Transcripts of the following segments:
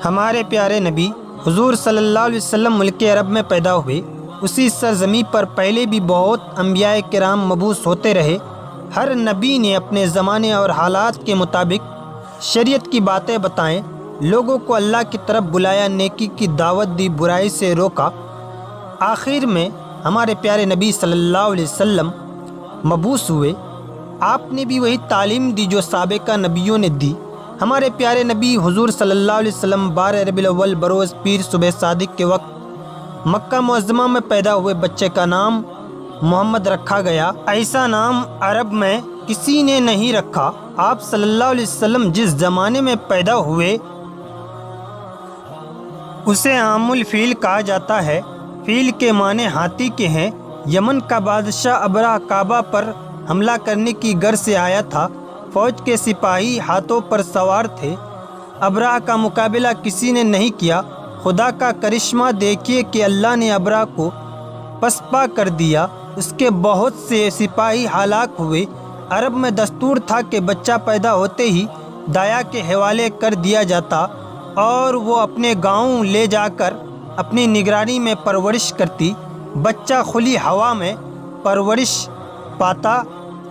ہمارے پیارے نبی حضور صلی اللہ علیہ وسلم ملک عرب میں پیدا ہوئے۔ اسی سرزمین پر پہلے بھی بہت انبیاء کرام مبعوث ہوتے رہے۔ ہر نبی نے اپنے زمانے اور حالات کے مطابق شریعت کی باتیں بتائیں، لوگوں کو اللہ کی طرف بلایا، نیکی کی دعوت دی، برائی سے روکا۔ آخر میں ہمارے پیارے نبی صلی اللہ علیہ وسلم مبعوث ہوئے۔ آپ نے بھی وہی تعلیم دی جو سابقہ نبیوں نے دی۔ ہمارے پیارے نبی حضور صلی اللہ علیہ وسلم 12 ربیع الاول بروز پیر صبح صادق کے وقت مکہ معظمہ میں پیدا ہوئے۔ بچے کا نام محمد رکھا گیا۔ ایسا نام عرب میں کسی نے نہیں رکھا۔ آپ صلی اللہ علیہ وسلم جس زمانے میں پیدا ہوئے اسے عام الفیل کہا جاتا ہے۔ فیل کے معنی ہاتھی کے ہیں۔ یمن کا بادشاہ ابرہہ کعبہ پر حملہ کرنے کی غرض سے آیا تھا۔ فوج کے سپاہی ہاتھوں پر سوار تھے۔ ابرہہ کا مقابلہ کسی نے نہیں کیا۔ خدا کا کرشمہ دیکھیے کہ اللہ نے ابرہہ کو پسپا کر دیا۔ اس کے بہت سے سپاہی ہلاک ہوئے۔ عرب میں دستور تھا کہ بچہ پیدا ہوتے ہی دایا کے حوالے کر دیا جاتا اور وہ اپنے گاؤں لے جا کر اپنی نگرانی میں پرورش کرتی۔ بچہ کھلی ہوا میں پرورش پاتا،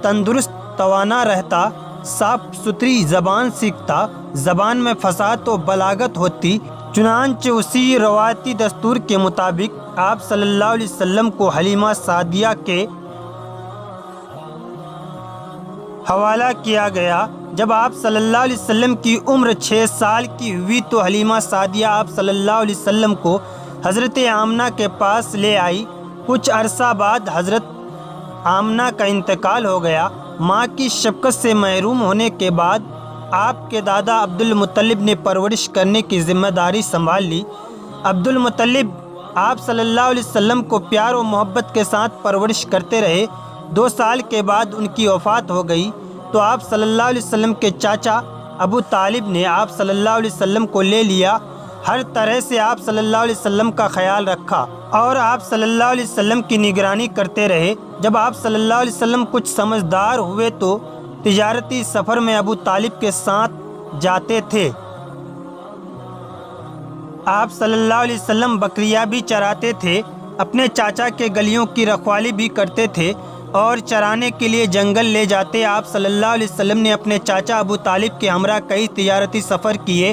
تندرست توانا رہتا، صاف ستھری زبان سیکھتا، زبان میں فصاحت و بلاغت ہوتی۔ چنانچہ اسی روایتی دستور کے مطابق آپ صلی اللہ علیہ وسلم کو حلیمہ سعدیہ کے حوالہ کیا گیا۔ جب آپ صلی اللہ علیہ وسلم کی عمر 6 سال کی ہوئی تو حلیمہ سعدیہ آپ صلی اللہ علیہ وسلم کو حضرت آمنہ کے پاس لے آئی۔ کچھ عرصہ بعد حضرت آمنہ کا انتقال ہو گیا۔ ماں کی شفقت سے محروم ہونے کے بعد آپ کے دادا عبد المطلب نے پرورش کرنے کی ذمہ داری سنبھال لی۔ عبد المطلب آپ صلی اللہ علیہ وسلم کو پیار و محبت کے ساتھ پرورش کرتے رہے۔ 2 سال کے بعد ان کی وفات ہو گئی تو آپ صلی اللہ علیہ وسلم کے چاچا ابو طالب نے آپ صلی اللہ علیہ وسلم کو لے لیا۔ ہر طرح سے آپ صلی اللہ علیہ وسلم کا خیال رکھا اور آپ صلی اللہ علیہ وسلم کی نگرانی کرتے رہے۔ جب آپ صلی اللہ علیہ وسلم کچھ سمجھدار ہوئے تو تجارتی سفر میں ابو طالب کے ساتھ جاتے تھے۔ آپ صلی اللہ علیہ وسلم بکریاں بھی چراتے تھے، اپنے چاچا کے گلیوں کی رکھوالی بھی کرتے تھے اور چرانے کے لیے جنگل لے جاتے۔ آپ صلی اللہ علیہ وسلم نے اپنے چاچا ابو طالب کے ہمراہ کئی تجارتی سفر کیے،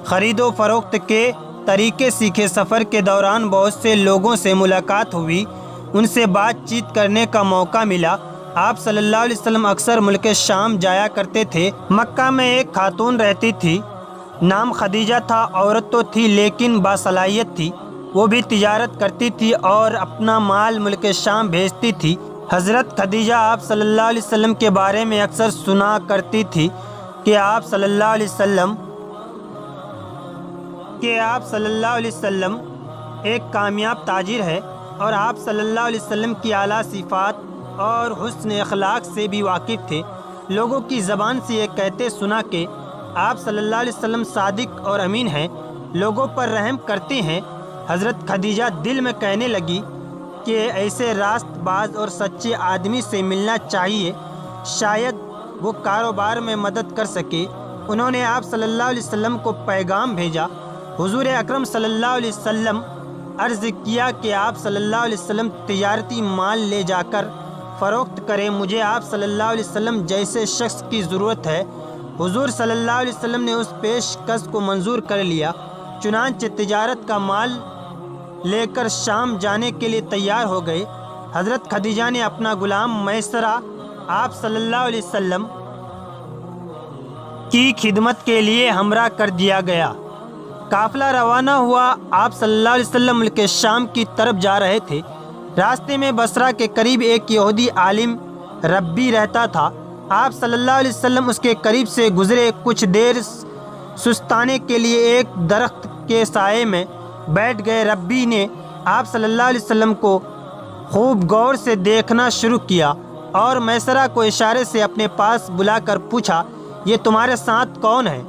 خرید و فروخت کے طریقے سیکھے۔ سفر کے دوران بہت سے لوگوں سے ملاقات ہوئی، ان سے بات چیت کرنے کا موقع ملا۔ آپ صلی اللہ علیہ وسلم اکثر ملک شام جایا کرتے تھے۔ مکہ میں ایک خاتون رہتی تھی، نام خدیجہ تھا۔ عورت تو تھی لیکن باصلاحیت تھی۔ وہ بھی تجارت کرتی تھی اور اپنا مال ملک شام بھیجتی تھی۔ حضرت خدیجہ آپ صلی اللہ علیہ وسلم کے بارے میں اکثر سنا کرتی تھی کہ آپ صلی اللہ علیہ وسلم ایک کامیاب تاجر ہے اور آپ صلی اللہ علیہ وسلم کی اعلیٰ صفات اور حسن اخلاق سے بھی واقف تھے۔ لوگوں کی زبان سے یہ کہتے سنا کہ آپ صلی اللہ علیہ وسلم صادق اور امین ہیں، لوگوں پر رحم کرتے ہیں۔ حضرت خدیجہ دل میں کہنے لگی کہ ایسے راست باز اور سچے آدمی سے ملنا چاہیے، شاید وہ کاروبار میں مدد کر سکے۔ انہوں نے آپ صلی اللہ علیہ وسلم کو پیغام بھیجا۔ حضور اکرم صلی اللہ علیہ وسلم عرض کیا کہ آپ صلی اللہ علیہ وسلم تجارتی مال لے جا کر فروخت کریں، مجھے آپ صلی اللہ علیہ وسلم جیسے شخص کی ضرورت ہے۔ حضور صلی اللہ علیہ وسلم نے اس پیشکش کو منظور کر لیا۔ چنانچہ تجارت کا مال لے کر شام جانے کے لیے تیار ہو گئے۔ حضرت خدیجہ نے اپنا غلام میسرہ آپ صلی اللہ علیہ وسلم کی خدمت کے لیے ہمراہ کر دیا گیا۔ قافلہ روانہ ہوا۔ آپ صلی اللہ علیہ وسلم ملک شام کی طرف جا رہے تھے۔ راستے میں بصرہ کے قریب ایک یہودی عالم ربی رہتا تھا۔ آپ صلی اللہ علیہ وسلم اس کے قریب سے گزرے۔ کچھ دیر سستانے کے لیے ایک درخت کے سائے میں بیٹھ گئے۔ ربی نے آپ صلی اللہ علیہ وسلم کو خوب غور سے دیکھنا شروع کیا اور میسرہ کو اشارے سے اپنے پاس بلا کر پوچھا، یہ تمہارے ساتھ کون ہے؟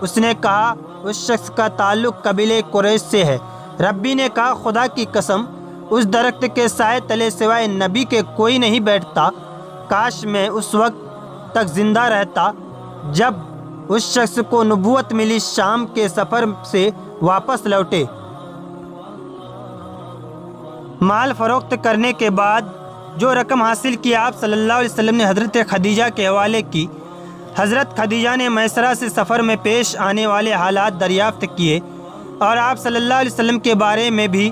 اس نے کہا، اس شخص کا تعلق قبیلہ قریش سے ہے۔ ربی نے کہا، خدا کی قسم، اس درخت کے سائے تلے سوائے نبی کے کوئی نہیں بیٹھتا۔ کاش میں اس وقت تک زندہ رہتا جب اس شخص کو نبوت ملی شام کے سفر سے واپس لوٹے۔ مال فروخت کرنے کے بعد جو رقم حاصل کی آپ صلی اللہ علیہ وسلم نے حضرت خدیجہ کے حوالے کی۔ حضرت خدیجہ نے میسرہ سے سفر میں پیش آنے والے حالات دریافت کیے اور آپ صلی اللہ علیہ وسلم کے بارے میں بھی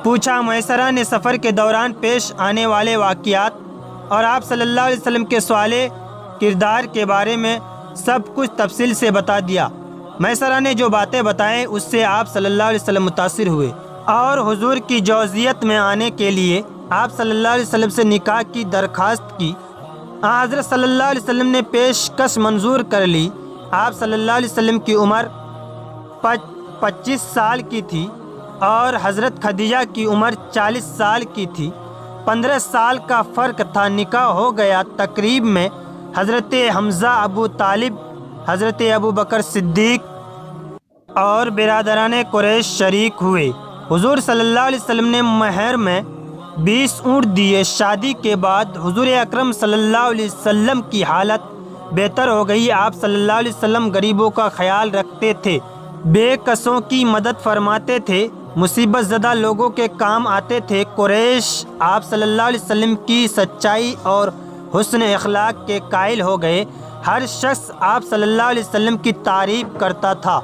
پوچھا۔ میسرہ نے سفر کے دوران پیش آنے والے واقعات اور آپ صلی اللہ علیہ وسلم کے صالح کردار کے بارے میں سب کچھ تفصیل سے بتا دیا۔ میسرہ نے جو باتیں بتائیں اس سے آپ صلی اللہ علیہ وسلم متاثر ہوئے اور حضور کی جوزیت میں آنے کے لیے آپ صلی اللہ علیہ وسلم سے نکاح کی درخواست کی۔ حضرت صلی اللہ علیہ وسلم نے پیشکش منظور کر لی۔ آپ صلی اللہ علیہ وسلم کی عمر 25 سال کی تھی اور حضرت خدیجہ کی عمر 40 سال کی تھی۔ 15 سال کا فرق تھا۔ نکاح ہو گیا۔ تقریب میں حضرت حمزہ، ابو طالب، حضرت ابو بکر صدیق اور برادران قریش شریک ہوئے۔ حضور صلی اللہ علیہ وسلم نے مہر میں 20 اونٹ دیے۔ شادی کے بعد حضور اکرم صلی اللہ علیہ وسلم کی حالت بہتر ہو گئی۔ آپ صلی اللہ علیہ وسلم غریبوں کا خیال رکھتے تھے، بے کسوں کی مدد فرماتے تھے، مصیبت زدہ لوگوں کے کام آتے تھے۔ قریش آپ صلی اللہ علیہ وسلم کی سچائی اور حسن اخلاق کے قائل ہو گئے۔ ہر شخص آپ صلی اللہ علیہ وسلم کی تعریف کرتا تھا۔